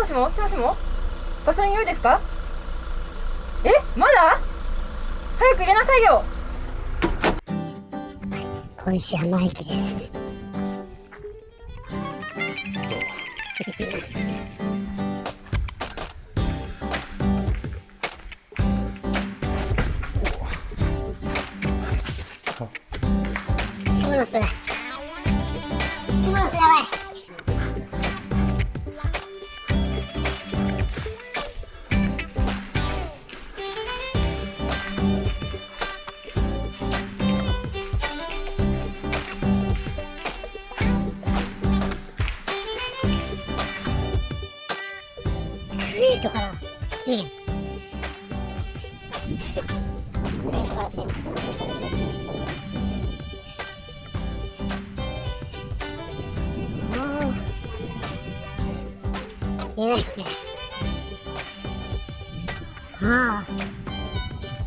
もしもしもしも、ガソリン良いですか？え、まだ？早く入れなさいよ。恋し浜駅です。行きます。戻すやばい。クレートから支援。クレートから支援。見えないですね。ああ、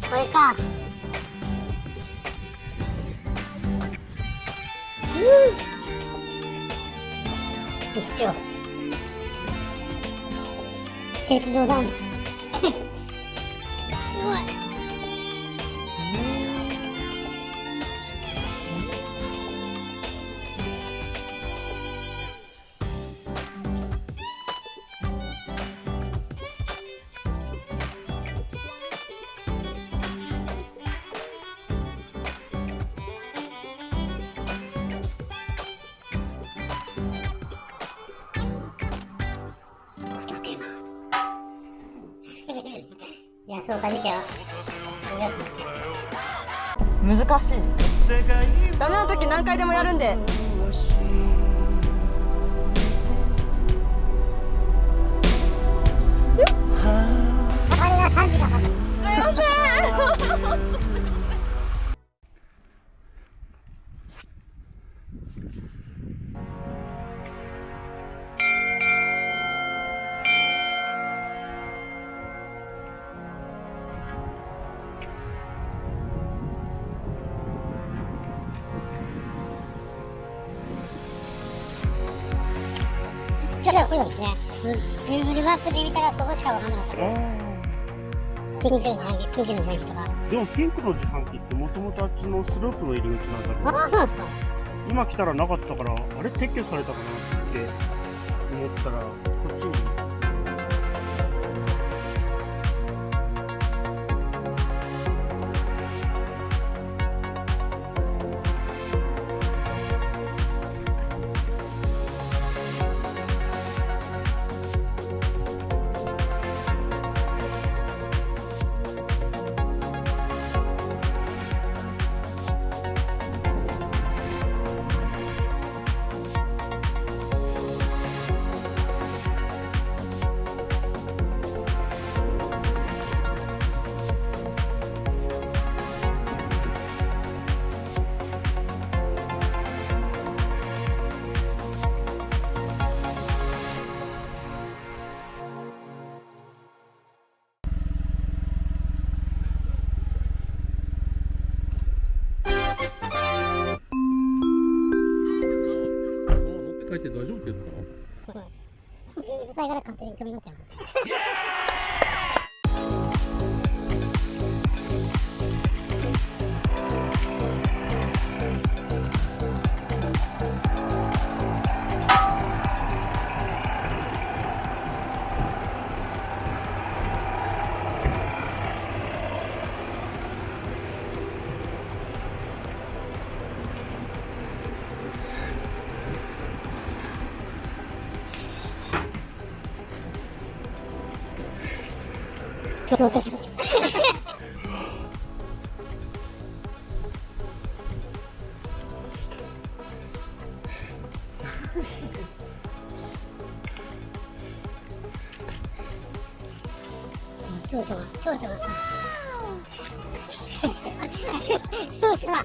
これか。駅長。鉄道ダンス。すごい。いや、そうか、見てよ。難しい。ダメな時何回でもやるんで。あれが3時だから。すいません。ちょっとこれですね。Google マップで見たらそこしかわかんなかった。ピンクの自販機とか。でもピンクの自販機ってもともとあっちのスロープの入り口なんだけど、ああ、そうなんですか。今来たらなかったから、あれ撤去されたかなって思ったら、こっちに。帰って大丈夫ってやつか？うるさいから勝手に飛び乗ってやる。私も蝶々がさ蝶々が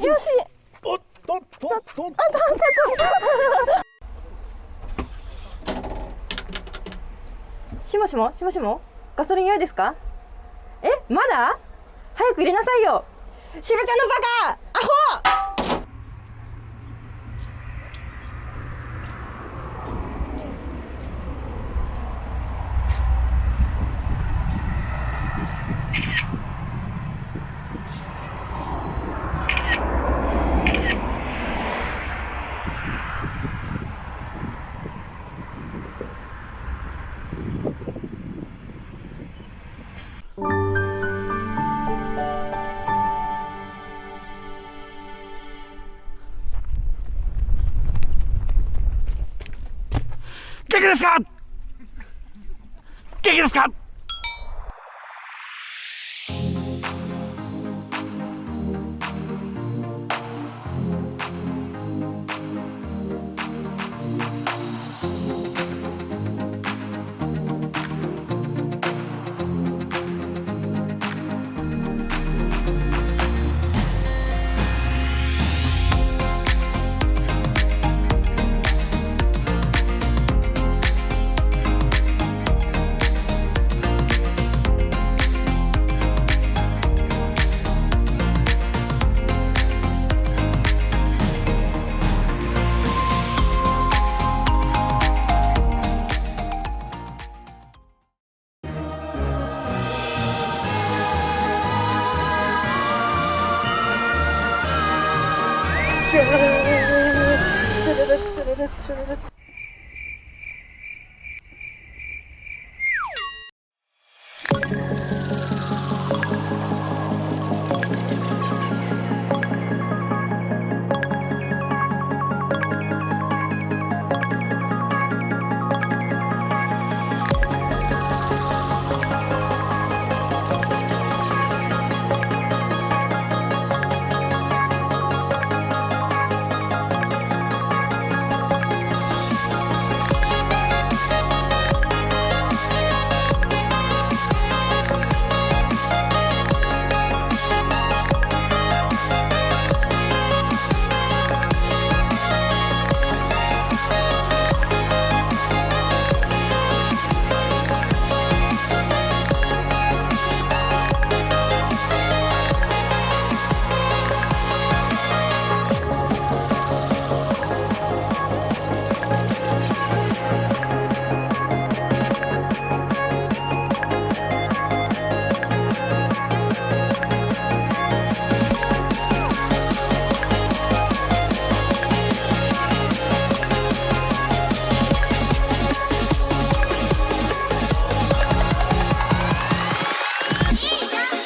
よし。おっとっとっとっと。しもしもしもしも、ガソリン嫌ですか？え、まだ？早く入れなさいよ。しぶちゃんのバカ、アホ！元気ですか？元気ですか？